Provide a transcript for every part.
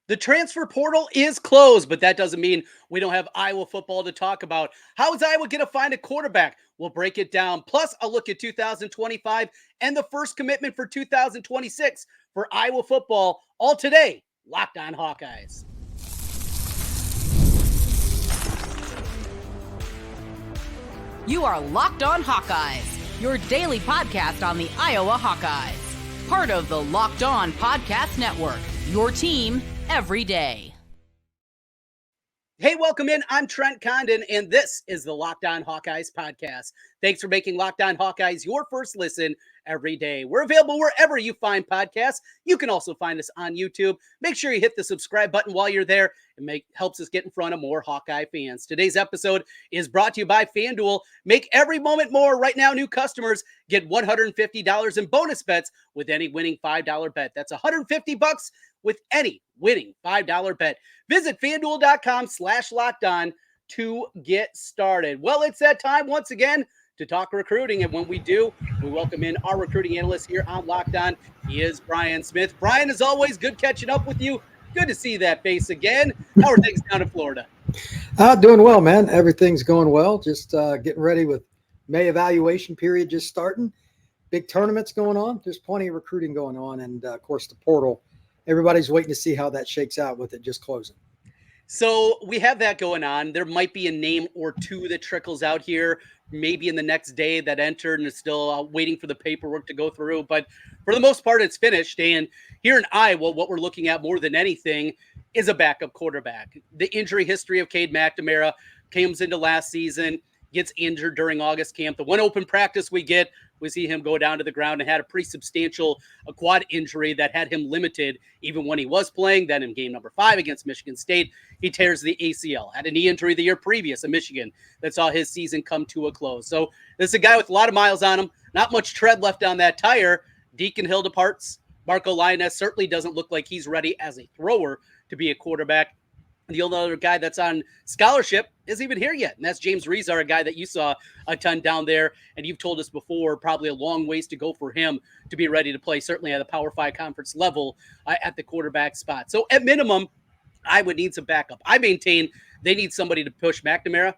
The transfer portal is closed, but that doesn't mean we don't have Iowa football to talk about. How is Iowa going to find a quarterback? We'll break it down. Plus, a look at 2025 and the first commitment for 2026 for Iowa football. All today, Locked On Hawkeyes. You are Locked On Hawkeyes, your daily podcast on the Iowa Hawkeyes. Part of the Locked On Podcast Network, your team every day. Hey, welcome in. I'm Trent Condon, and this is the Locked On Hawkeyes podcast. Thanks for making Locked On Hawkeyes your first listen every day. We're available wherever you find podcasts. You can also find us on YouTube. Make sure you hit the subscribe button while you're there. It helps us get in front of more Hawkeye fans. Today's episode is brought to you by FanDuel. Make every moment more. Right now, new customers get $150 in bonus bets with any winning $5 bet. That's $150 with any winning $5 bet. Visit FanDuel.com/LockedOn to get started. Well, it's that time once again to talk recruiting. And when we do, we welcome in our recruiting analyst here on Locked On. He is Brian Smith. Brian, as always, good catching up with you. Good to see that face again. How are things down in Florida? Doing well, man. Everything's going well. Just getting ready with May evaluation period just starting. Big tournaments going on. There's plenty of recruiting going on. And, of course, the portal. Everybody's waiting to see how that shakes out with it just closing. So we have that going on. There might be a name or two that trickles out here, maybe in the next day that entered and is still waiting for the paperwork to go through. But for the most part, it's finished. And here in Iowa, what we're looking at more than anything is a backup quarterback. The injury history of Cade McNamara comes into last season, gets injured during August camp. The one open practice we get, we see him go down to the ground and had a pretty substantial quad injury that had him limited even when he was playing. Then in game number 5 against Michigan State, he tears the ACL. Had a knee injury the year previous in Michigan that saw his season come to a close. So this is a guy with a lot of miles on him, not much tread left on that tire. Deacon Hill departs. Marco Lioness certainly doesn't look like he's ready as a thrower to be a quarterback. The only other guy that's on scholarship isn't even here yet, and that's James Rezar, a guy that you saw a ton down there, and you've told us before, probably a long ways to go for him to be ready to play, certainly at the Power 5 conference level at the quarterback spot. So at minimum, I would need some backup. I maintain they need somebody to push McNamara.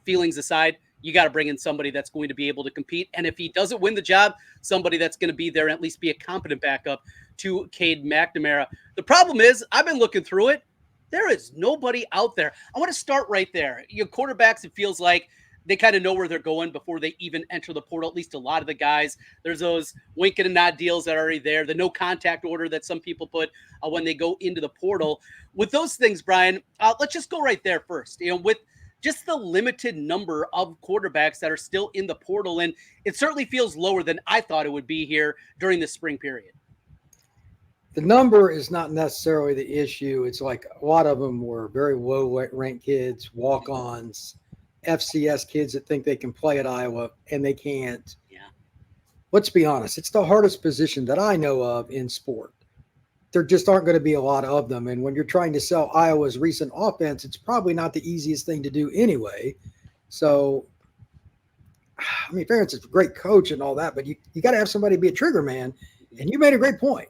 Feelings aside, you got to bring in somebody that's going to be able to compete, and if he doesn't win the job, somebody that's going to be there and at least be a competent backup to Cade McNamara. The problem is, I've been looking through it. There is nobody out there. I want to start right there. Your quarterbacks, it feels like they kind of know where they're going before they even enter the portal, at least a lot of the guys. There's those wink and nod deals that are already there, the no contact order that some people put when they go into the portal. With those things, Brian, let's just go right there first. With just the limited number of quarterbacks that are still in the portal, and it certainly feels lower than I thought it would be here during the spring period. The number is not necessarily the issue. It's like a lot of them were very low-ranked kids, walk-ons, FCS kids that think they can play at Iowa, and they can't. Yeah. Let's be honest. It's the hardest position that I know of in sport. There just aren't going to be a lot of them. And when you're trying to sell Iowa's recent offense, it's probably not the easiest thing to do anyway. So, I mean, Ferentz is a great coach and all that, but you got to have somebody be a trigger man. And you made a great point.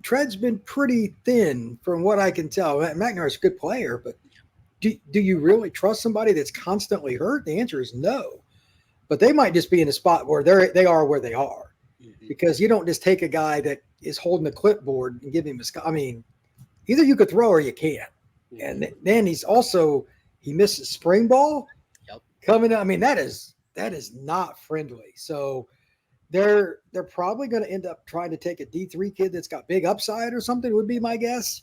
Tread's been pretty thin from what I can tell. McNamara's a good player, but do you really trust somebody that's constantly hurt? The answer is no. But they might just be in a spot where they are where they are, because you don't just take a guy that is holding a clipboard and give him either you could throw or you can't. And then he misses spring ball coming up. I mean, that is not friendly. So They're probably going to end up trying to take a D3 kid that's got big upside or something, would be my guess.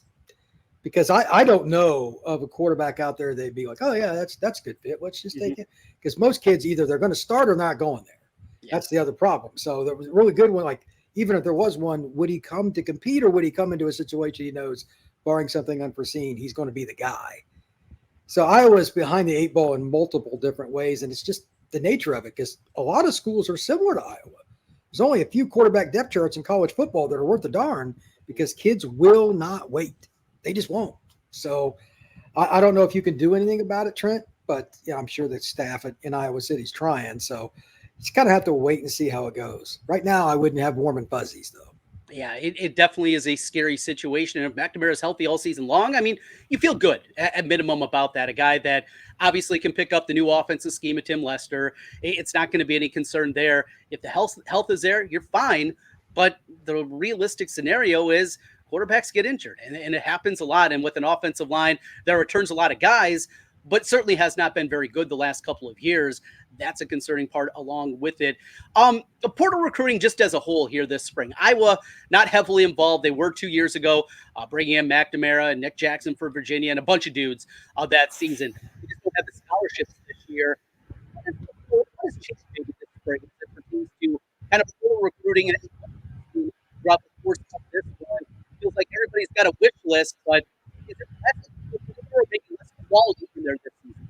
Because I don't know of a quarterback out there they'd be like, oh, yeah, that's a good fit. Let's just take it. Because most kids, either they're going to start or not going there. Yeah. That's the other problem. So there was a really good one. Like, even if there was one, would he come to compete, or would he come into a situation he knows, barring something unforeseen, he's going to be the guy? So Iowa's behind the 8 ball in multiple different ways, and it's just the nature of it, because a lot of schools are similar to Iowa. There's only a few quarterback depth charts in college football that are worth a darn, because kids will not wait. They just won't. So I don't know if you can do anything about it, Trent, but yeah, I'm sure the staff in Iowa City's trying. So you just kind of have to wait and see how it goes. Right now, I wouldn't have warm and fuzzies, though. Yeah, it definitely is a scary situation. And if McNamara is healthy all season long, I mean, you feel good at minimum about that. A guy that obviously can pick up the new offensive scheme of Tim Lester. It's not going to be any concern there. If the health is there, you're fine. But the realistic scenario is quarterbacks get injured, and it happens a lot. And with an offensive line that returns a lot of guys, but certainly has not been very good the last couple of years, that's a concerning part along with it. The portal recruiting just as a whole here this spring. Iowa not heavily involved. They were 2 years ago, bringing in McNamara and Nick Jackson for Virginia and a bunch of dudes that season. We just don't have the scholarships this year. What has changed maybe this spring as it pertains to kind of portal recruiting and throughout the course of this one? It feels like everybody's got a wish list, but is it making less quality in there this season?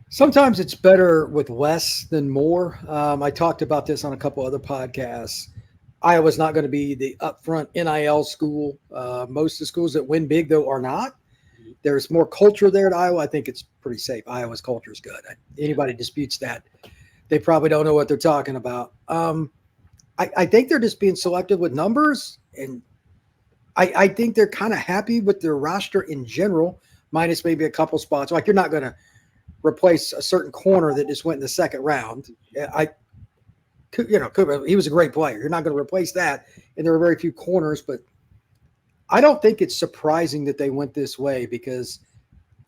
Sometimes it's better with less than more. I talked about this on a couple other podcasts. Iowa's not going to be the upfront NIL school. Most of the schools that win big, though, are not. There's more culture there at Iowa. I think it's pretty safe. Iowa's culture is good. Anybody disputes that, they probably don't know what they're talking about. I think they're just being selective with numbers, and I think they're kind of happy with their roster in general, minus maybe a couple spots. Like, you're not going to replace a certain corner that just went in the second round. He was a great player. You're not going to replace that. And there are very few corners, but I don't think it's surprising that they went this way, because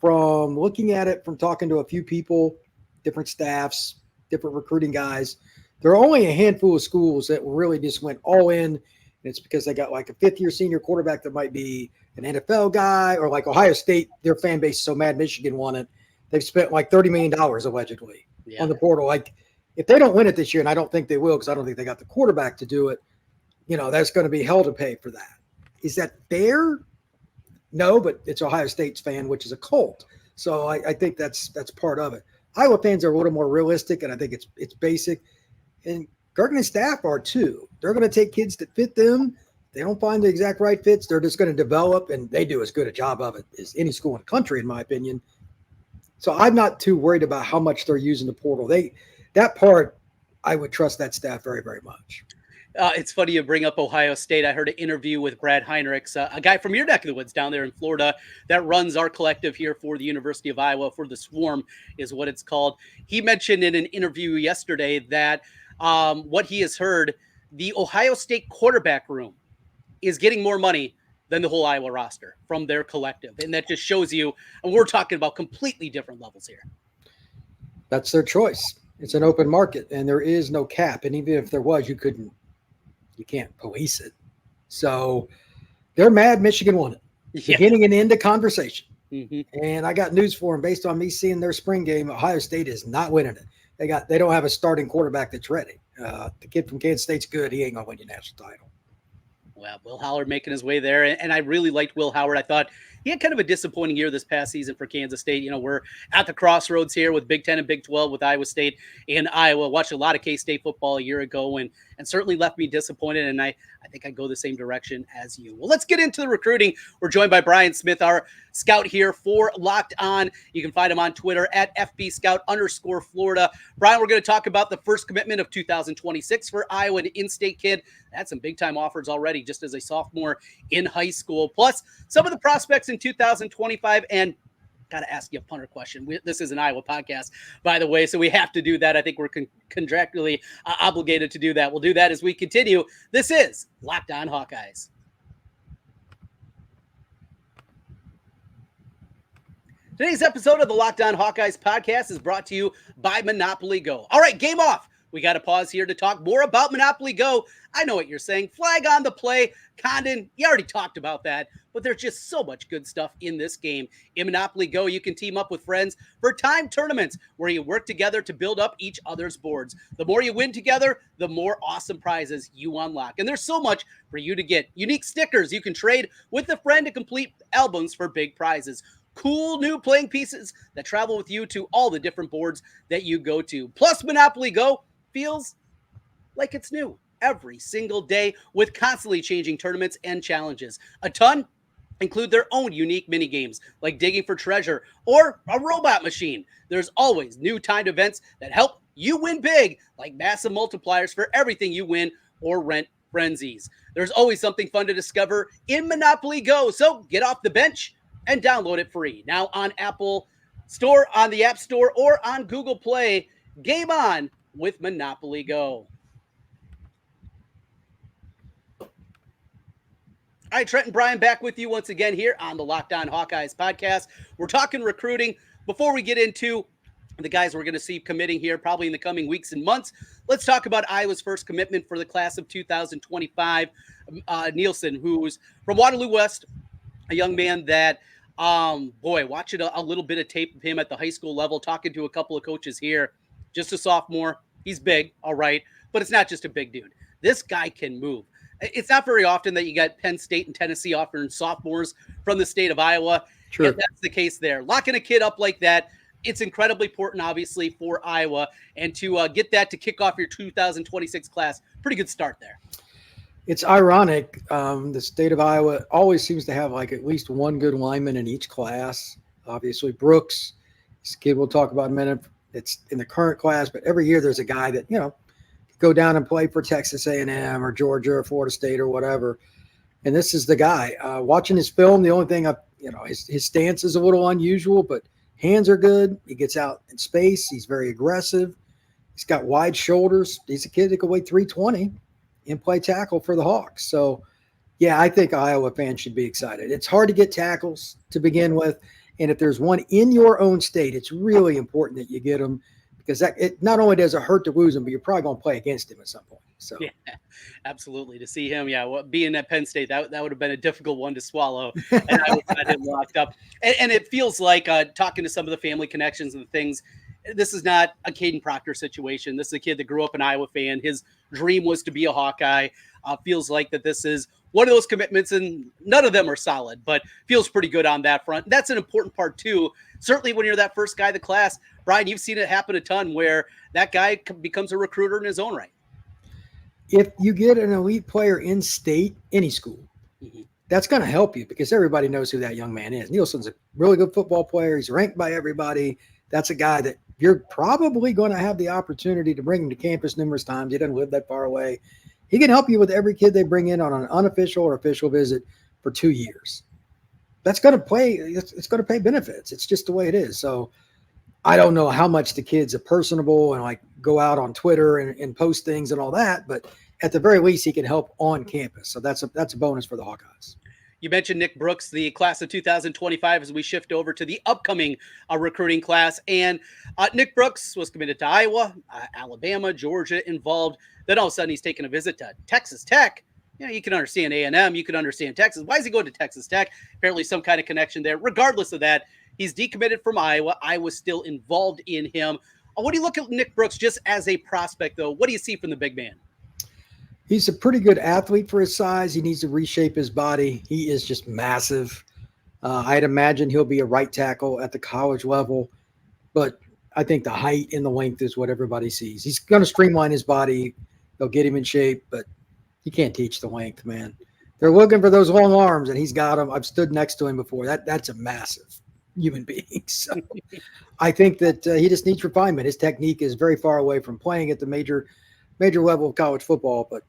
from looking at it, from talking to a few people, different staffs, different recruiting guys, there are only a handful of schools that really just went all in. And it's because they got like a fifth-year senior quarterback that might be an NFL guy, or like Ohio State, their fan base is so mad Michigan won it. They've spent like $30 million allegedly on the portal. Like, if they don't win it this year, and I don't think they will, because I don't think they got the quarterback to do it, there's going to be hell to pay for that. Is that fair? No, but it's Ohio State's fan, which is a cult. So I think that's part of it. Iowa fans are a little more realistic, and I think it's basic. And Gergen and staff are too. They're going to take kids that fit them. If they don't find the exact right fits, they're just going to develop, and they do as good a job of it as any school in the country, in my opinion. So I'm not too worried about how much they're using the portal. That part, I would trust that staff very, very much. It's funny you bring up Ohio State. I heard an interview with Brad Heinrichs, a guy from your neck of the woods down there in Florida that runs our collective here for the University of Iowa, for the Swarm is what it's called. He mentioned in an interview yesterday that what he has heard, the Ohio State quarterback room is getting more money than the whole Iowa roster from their collective. And that just shows you, and we're talking about completely different levels here. That's their choice. It's an open market, and there is no cap. And even if there was, you can't police it. So they're mad Michigan won it. Beginning and end of conversation. Mm-hmm. And I got news for them based on me seeing their spring game. Ohio State is not winning it. They don't have a starting quarterback that's ready. The kid from Kansas State's good. He ain't going to win your national title. Well, Will Howard making his way there. And I really liked Will Howard. I thought he had kind of a disappointing year this past season for Kansas State. We're at the crossroads here with Big Ten and Big 12 with Iowa State and Iowa. Watched a lot of K-State football a year ago and certainly left me disappointed. And I think I go the same direction as you. Well, let's get into the recruiting. We're joined by Brian Smith, our scout here for Locked On. You can find him on Twitter at FBScout_Florida. Brian, we're going to talk about the first commitment of 2026 for Iowa, an in-state kid. That's some big-time offers already just as a sophomore in high school. Plus, some of the prospects in 2025. And got to ask you a punter question. This is an Iowa podcast, by the way, so we have to do that. I think we're contractually obligated to do that. We'll do that as we continue. This is Locked On Hawkeyes. Today's episode of the Locked On Hawkeyes podcast is brought to you by Monopoly Go. All right, game off. We got to pause here to talk more about Monopoly Go. I know what you're saying. Flag on the play. Condon, you already talked about that, but there's just so much good stuff in this game. In Monopoly Go, you can team up with friends for time tournaments where you work together to build up each other's boards. The more you win together, the more awesome prizes you unlock. And there's so much for you to get. Unique stickers you can trade with a friend to complete albums for big prizes. Cool new playing pieces that travel with you to all the different boards that you go to. Plus, Monopoly Go feels like it's new every single day with constantly changing tournaments and challenges. A ton include their own unique mini games like digging for treasure or a robot machine. There's always new timed events that help you win big, like massive multipliers for everything you win or rent frenzies. There's always something fun to discover in Monopoly Go. So get off the bench and download it free. Now on Apple Store, on the App Store, or on Google Play. Game on with Monopoly Go. All right, Trent and Brian back with you once again here on the Locked On Hawkeyes podcast. We're talking recruiting. Before we get into the guys we're going to see committing here probably in the coming weeks and months, let's talk about Iowa's first commitment for the class of 2025, Nielsen, who's from Waterloo West, a young man that, watching a little bit of tape of him at the high school level, talking to a couple of coaches here, just a sophomore. He's big, all right, but it's not just a big dude. This guy can move. It's not very often that you got Penn State and Tennessee offering sophomores from the state of Iowa. Sure. And that's the case there. Locking a kid up like that, it's incredibly important, obviously, for Iowa. And to get that to kick off your 2026 class, pretty good start there. It's ironic. The state of Iowa always seems to have like at least one good lineman in each class. Obviously, Brooks, this kid we'll talk about in a minute. It's in the current class, but every year there's a guy that, go down and play for Texas A&M or Georgia or Florida State or whatever. And this is the guy. Watching his film, the only thing, his stance is a little unusual, but hands are good. He gets out in space. He's very aggressive. He's got wide shoulders. He's a kid that can weigh 320 and play tackle for the Hawks. So, yeah, I think Iowa fans should be excited. It's hard to get tackles to begin with. And if there's one in your own state, it's really important that you get them, because it not only does it hurt to lose him, but you're probably going to play against him at some point. So yeah, absolutely. To see him, being at Penn State, that would have been a difficult one to swallow, and I would have had him locked up. And it feels like talking to some of the family connections and things, this is not a Caden Proctor situation. This is a kid that grew up an Iowa fan. His dream was to be a Hawkeye. Feels like that this is one of those commitments, and none of them are solid, but feels pretty good on that front. That's an important part too. Certainly when you're that first guy of the class, Brian, you've seen it happen a ton where that guy becomes a recruiter in his own right. If you get an elite player in state, any school, that's going to help you, because everybody knows who that young man is. Nielsen's a really good football player. He's ranked by everybody. That's a guy that you're probably going to have the opportunity to bring him to campus numerous times. He doesn't live that far away. He can help you with every kid they bring in on an unofficial or official visit for 2 years. That's going to play. It's going to pay benefits. It's just the way it is. So I don't know how much the kids are personable and like go out on Twitter and post things and all that, but at the very least, he can help on campus. So that's a bonus for the Hawkeyes. You mentioned Nick Brooks, the class of 2025, as we shift over to the upcoming recruiting class. And Nick Brooks was committed to Iowa, Alabama, Georgia involved. Then all of a sudden he's taking a visit to Texas Tech. You can understand A&M. You can understand Texas. Why is he going to Texas Tech? Apparently some kind of connection there. Regardless of that, he's decommitted from Iowa. Iowa's still involved in him. What do you look at Nick Brooks just as a prospect, though? What do you see from the big man? He's a pretty good athlete for his size. He needs to reshape his body. He is just massive. I'd imagine he'll be a right tackle at the college level, but I think the height and the length is what everybody sees. He's going to streamline his body. They'll get him in shape, but you can't teach the length, man. They're looking for those long arms, and he's got them. I've stood next to him before. That's a massive human being. So I think that he just needs refinement. His technique is very far away from playing at the major level of college football, but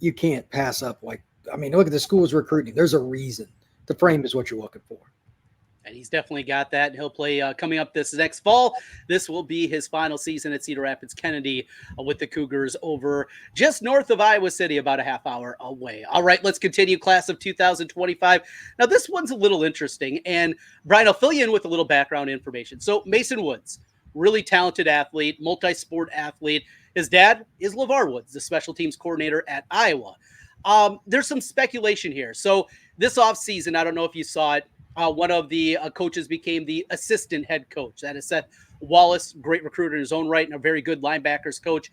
you can't pass up. Look at the schools recruiting. There's a reason. The frame is what you're looking for. And he's definitely got that. And he'll play coming up this next fall. This will be his final season at Cedar Rapids Kennedy with the Cougars over just north of Iowa City, about a half hour away. All right, let's continue. Class of 2025. Now, this one's a little interesting. And, Brian, I'll fill you in with a little background information. So, Mason Woods, really talented athlete, multi-sport athlete. His dad is LeVar Woods, the special teams coordinator at Iowa. There's some speculation here. So, this offseason, I don't know if you saw it, one of the coaches became the assistant head coach. That is Seth Wallace, great recruiter in his own right and a very good linebackers coach.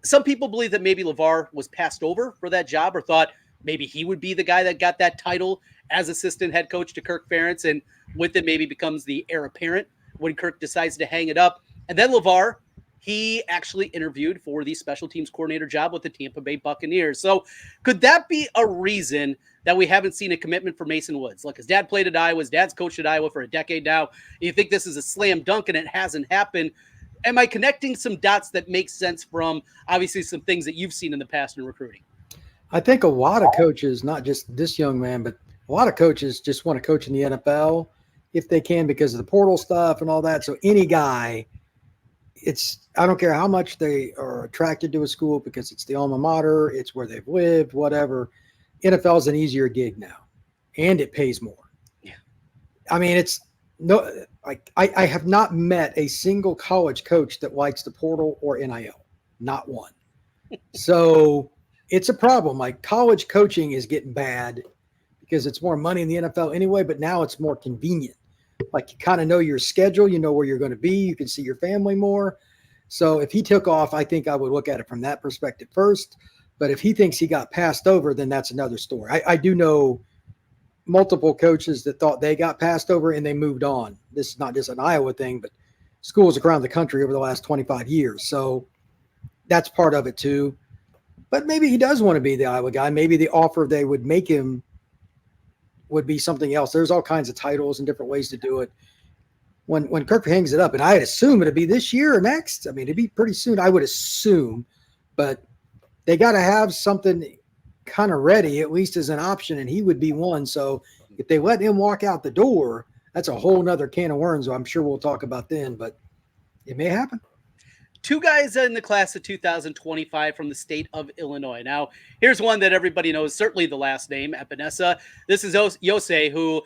Some people believe that maybe LeVar was passed over for that job or thought maybe he would be the guy that got that title as assistant head coach to Kirk Ferentz, and with it maybe becomes the heir apparent when Kirk decides to hang it up. And then LeVar, he actually interviewed for the special teams coordinator job with the Tampa Bay Buccaneers. So could that be a reason that we haven't seen a commitment for Mason Woods? Look, his dad played at Iowa. His dad's coached at Iowa for a decade now. You think this is a slam dunk and it hasn't happened. Am I connecting some dots that make sense from obviously some things that you've seen in the past in recruiting? I think a lot of coaches, not just this young man, but a lot of coaches just want to coach in the NFL if they can because of the portal stuff and all that. So any guy, I don't care how much they are attracted to a school because it's the alma mater, it's where they've lived, whatever. NFL is an easier gig now, and it pays more. Yeah. I mean, it's no, like I have not met a single college coach that likes the portal or NIL, not one. So it's a problem. Like college coaching is getting bad because it's more money in the NFL anyway, but now it's more convenient. Like you kind of know your schedule, you know where you're going to be, you can see your family more. So if he took off, I think I would look at it from that perspective first. But if he thinks he got passed over, then that's another story. I do know multiple coaches that thought they got passed over and they moved on. This is not just an Iowa thing, but schools around the country over the last 25 years. So that's part of it too. But maybe he does want to be the Iowa guy. Maybe the offer they would make him would be something else. There's all kinds of titles and different ways to do it. When Kirk hangs it up, and I'd assume it'd be this year or next. I mean, it'd be pretty soon, I would assume. But they got to have something kind of ready, at least as an option, and he would be one. So if they let him walk out the door, that's a whole nother can of worms. I'm sure we'll talk about then, but it may happen. Two guys in the class of 2025 from the state of Illinois. Now, here's one that everybody knows, certainly the last name, Epenesa. This is Iose, who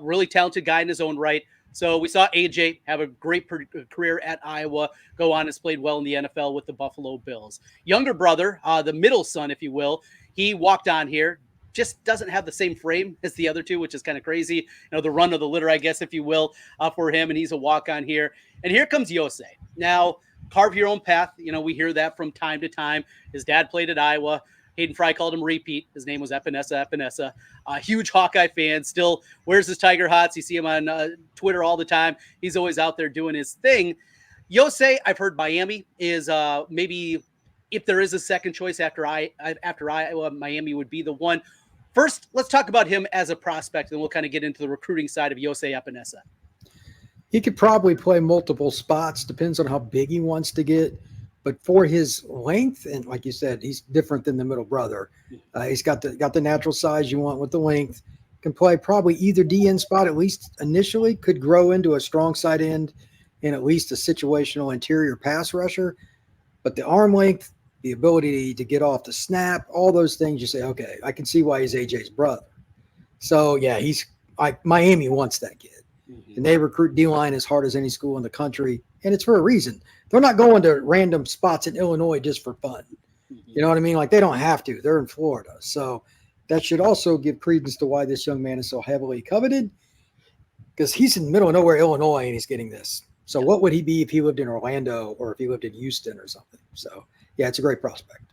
really talented guy in his own right. So we saw AJ have a great career at Iowa, go on, has played well in the NFL with the Buffalo Bills. Younger brother, the middle son, if you will, he walked on here, just doesn't have the same frame as the other two, which is kind of crazy. You know, the run of the litter, I guess, if you will, for him, and he's a walk-on here. And here comes Iose. Now, carve your own path. You know, we hear that from time to time. His dad played at Iowa. Hayden Fry called him repeat. His name was Epenesa. Huge Hawkeye fan. Still wears his Tiger hats. You see him on Twitter all the time. He's always out there doing his thing. Iose, I've heard Miami is maybe, if there is a second choice after Iowa, Miami would be the one. First, let's talk about him as a prospect, and we'll kind of get into the recruiting side of Iose Epenesa. He could probably play multiple spots, depends on how big he wants to get. But for his length, and like you said, he's different than the middle brother. He's got the natural size you want with the length. Can play probably either DN spot, at least initially, could grow into a strong side end and at least a situational interior pass rusher. But the arm length, the ability to get off the snap, all those things, you say, okay, I can see why he's AJ's brother. So, yeah, Miami wants that kid. Mm-hmm. And they recruit D-line as hard as any school in the country, and it's for a reason. They're not going to random spots in Illinois just for fun. Mm-hmm. You know what I mean? Like, they don't have to. They're in Florida. So that should also give credence to why this young man is so heavily coveted, because he's in the middle of nowhere, Illinois, and he's getting this. So what would he be if he lived in Orlando or if he lived in Houston or something? So, yeah, it's a great prospect.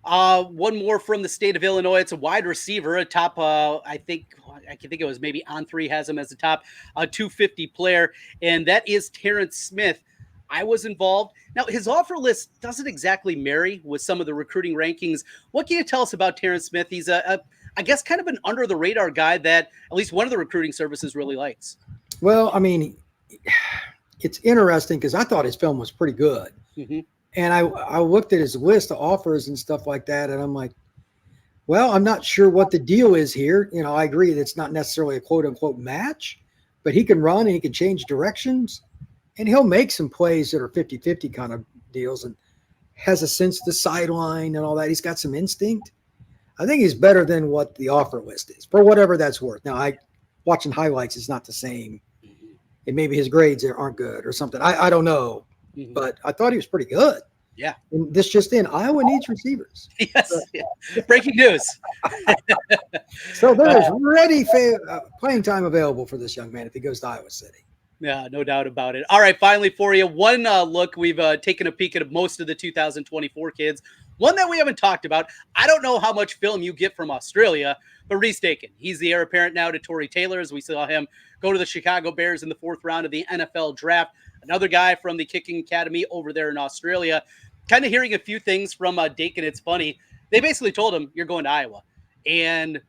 One more from the state of Illinois. It's a wide receiver, a top, I can think it was maybe On3 has him as a top 250 player, and that is Terrance Smith. I was involved. Now, his offer list doesn't exactly marry with some of the recruiting rankings. What can you tell us about Terrance Smith? He's I guess, kind of an under-the-radar guy that at least one of the recruiting services really likes. Well, I mean, it's interesting because I thought his film was pretty good. Mm-hmm. And I looked at his list of offers and stuff like that, and I'm like, well, I'm not sure what the deal is here. You know, I agree that it's not necessarily a quote-unquote match, but he can run and he can change directions, and he'll make some plays that are 50-50 kind of deals and has a sense of the sideline and all that. He's got some instinct. I think he's better than what the offer list is, for whatever that's worth. Now, watching highlights is not the same. And maybe his grades aren't good or something. I don't know. Mm-hmm. But I thought he was pretty good. Yeah. And this just in, Iowa needs receivers. Yes. Breaking news. So there is ready playing time available for this young man if he goes to Iowa City. Yeah, no doubt about it. All right, finally for you, one look. We've taken a peek at most of the 2024 kids. One that we haven't talked about. I don't know how much film you get from Australia, but Rhys Dakin. He's the heir apparent now to Tory Taylor, as we saw him go to the Chicago Bears in the 4th round of the NFL draft. Another guy from the kicking academy over there in Australia. Kind of hearing a few things from Dakin. It's funny. They basically told him, you're going to Iowa. And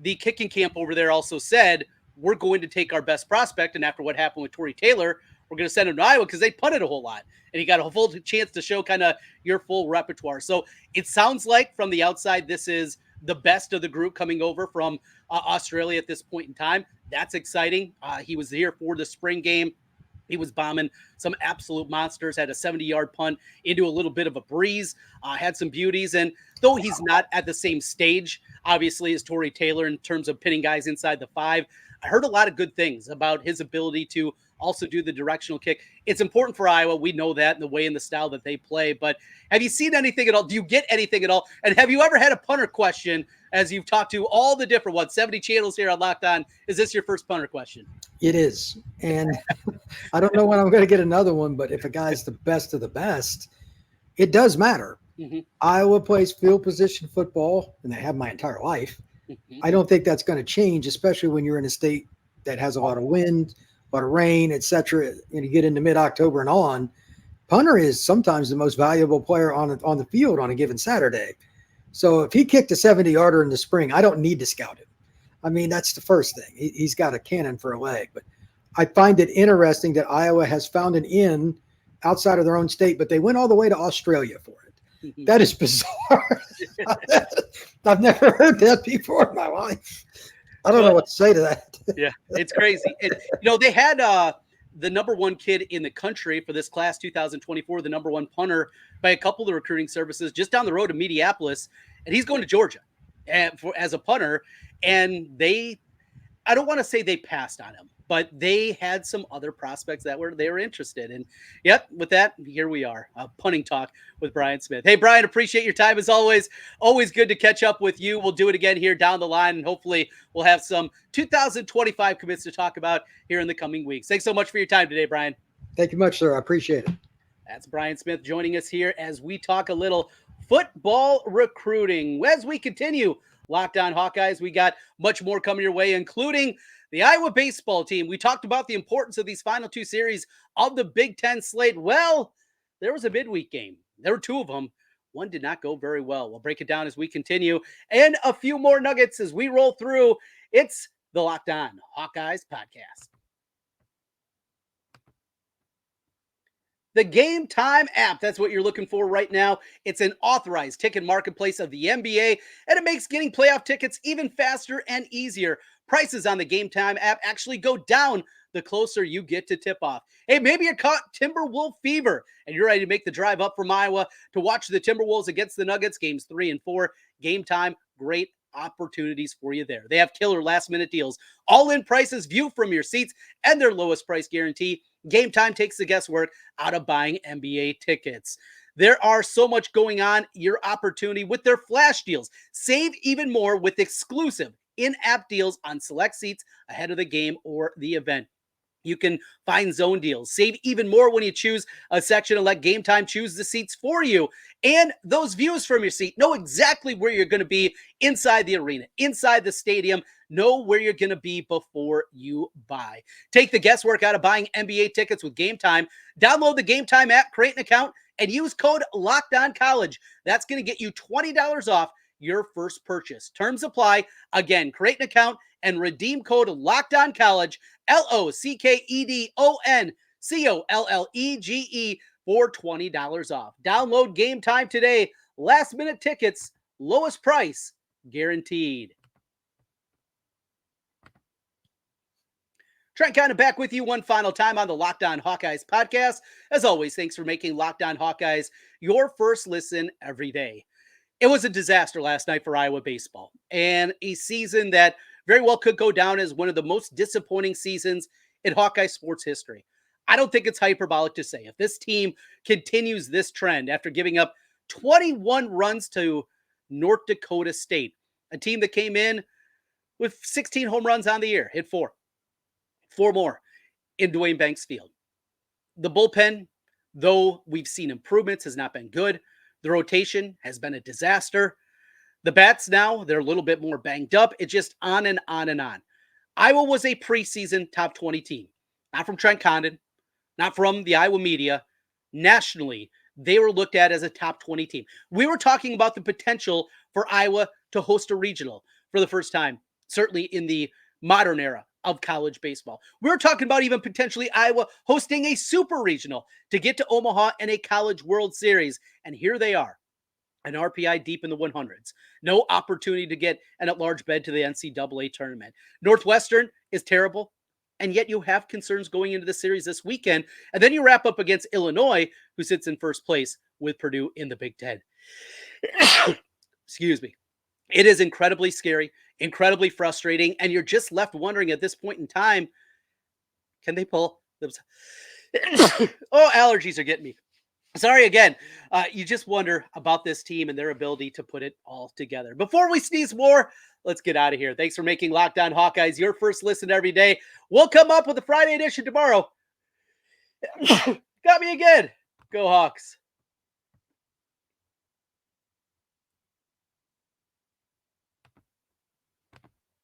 the kicking camp over there also said, we're going to take our best prospect. And after what happened with Tory Taylor, we're going to send him to Iowa because they punted a whole lot. And he got a full chance to show kind of your full repertoire. So it sounds like from the outside, this is the best of the group coming over from Australia at this point in time. That's exciting. He was here for the spring game. He was bombing some absolute monsters, had a 70-yard punt into a little bit of a breeze, had some beauties. And though he's not at the same stage, obviously, as Torrey Taylor in terms of pinning guys inside the 5, I heard a lot of good things about his ability to also do the directional kick. It's important for Iowa. We know that in the way and the style that they play. But have you seen anything at all? Do you get anything at all? And have you ever had a punter question as you've talked to all the different ones, 70 channels here on Locked On? Is this your first punter question? It is. And I don't know when I'm going to get another one, but if a guy's the best of the best, it does matter. Mm-hmm. Iowa plays field position football, and they have my entire life. Mm-hmm. I don't think that's going to change, especially when you're in a state that has a lot of wind, a lot of rain, etc. And you get into mid-October and on. Punter is sometimes the most valuable player on the field on a given Saturday. So if he kicked a 70-yarder in the spring, I don't need to scout him. I mean, that's the first thing. He's got a cannon for a leg. But I find it interesting that Iowa has found an in outside of their own state, but they went all the way to Australia for it. That is bizarre. I've never heard that before in my life. I don't know what to say to that. Yeah, it's crazy. They had the number one kid in the country for this class 2024, the number one punter by a couple of the recruiting services just down the road to Minneapolis, and he's going to Georgia as a punter. And I don't want to say they passed on him, but they had some other prospects that they were interested in. Yep. With that, here we are, punting talk with Brian Smith. Hey, Brian, appreciate your time as always. Always good to catch up with you. We'll do it again here down the line, and hopefully we'll have some 2025 commits to talk about here in the coming weeks. Thanks so much for your time today, Brian. Thank you much, sir. I appreciate it. That's Brian Smith joining us here as we talk a little football recruiting. As we continue Locked On Hawkeyes, we got much more coming your way, including the Iowa baseball team. We talked about the importance of these final 2 series of the Big Ten slate. Well, there was a midweek game. There were 2 of them. One did not go very well. We'll break it down as we continue, and a few more nuggets as we roll through. It's the Locked On Hawkeyes podcast. The Gametime app, that's what you're looking for right now. It's an authorized ticket marketplace of the NBA, and it makes getting playoff tickets even faster and easier. Prices on the Gametime app actually go down the closer you get to tip-off. Hey, maybe you're caught Timberwolf fever, and you're ready to make the drive up from Iowa to watch the Timberwolves against the Nuggets, games 3 and 4. Gametime, great opportunities for you there. They have killer last-minute deals, all-in prices, view from your seats, and their lowest price guarantee. Gametime takes the guesswork out of buying NBA tickets. There are so much going on. Your opportunity with their flash deals. Save even more with exclusive in-app deals on select seats ahead of the game or the event. You can find zone deals. Save even more when you choose a section and let Gametime choose the seats for you. And those views from your seat, know exactly where you're going to be inside the arena, inside the stadium. Know where you're going to be before you buy. Take the guesswork out of buying NBA tickets with Gametime. Download the Gametime app, create an account, and use code LOCKEDONCollege. That's going to get you $20 off your first purchase. Terms apply. Again, create an account and redeem code LOCKEDONCollege, LOCKEDONCOLLEGE for $20 off. Download Gametime today. Last minute tickets, lowest price guaranteed. Trent Condon back with you one final time on the Locked On Hawkeyes podcast. As always, thanks for making Locked On Hawkeyes your first listen every day. It was a disaster last night for Iowa baseball, and a season that very well could go down as one of the most disappointing seasons in Hawkeye sports history. I don't think it's hyperbolic to say if this team continues this trend after giving up 21 runs to North Dakota State, a team that came in with 16 home runs on the year, hit 4 more in Dwayne Banks Field. The bullpen, though we've seen improvements, has not been good. The rotation has been a disaster. The bats now, they're a little bit more banged up. It's just on and on and on. Iowa was a preseason top 20 team. Not from Trent Condon, not from the Iowa media. Nationally, they were looked at as a top 20 team. We were talking about the potential for Iowa to host a regional for the first time, certainly in the modern era of college baseball. We were talking about even potentially Iowa hosting a super regional to get to Omaha and a College World Series. And here they are. an RPI deep in the 100s. No opportunity to get an at-large bid to the NCAA tournament. Northwestern is terrible, and yet you have concerns going into the series this weekend. And then you wrap up against Illinois, who sits in first place with Purdue in the Big Ten. Excuse me. It is incredibly scary, incredibly frustrating, and you're just left wondering at this point in time, can they pull themselves? Oh, allergies are getting me. Sorry again. You just wonder about this team and their ability to put it all together. Before we sneeze more, let's get out of here. Thanks for making Locked On Hawkeyes your first listen every day. We'll come up with a Friday edition tomorrow. Got me again. Go Hawks.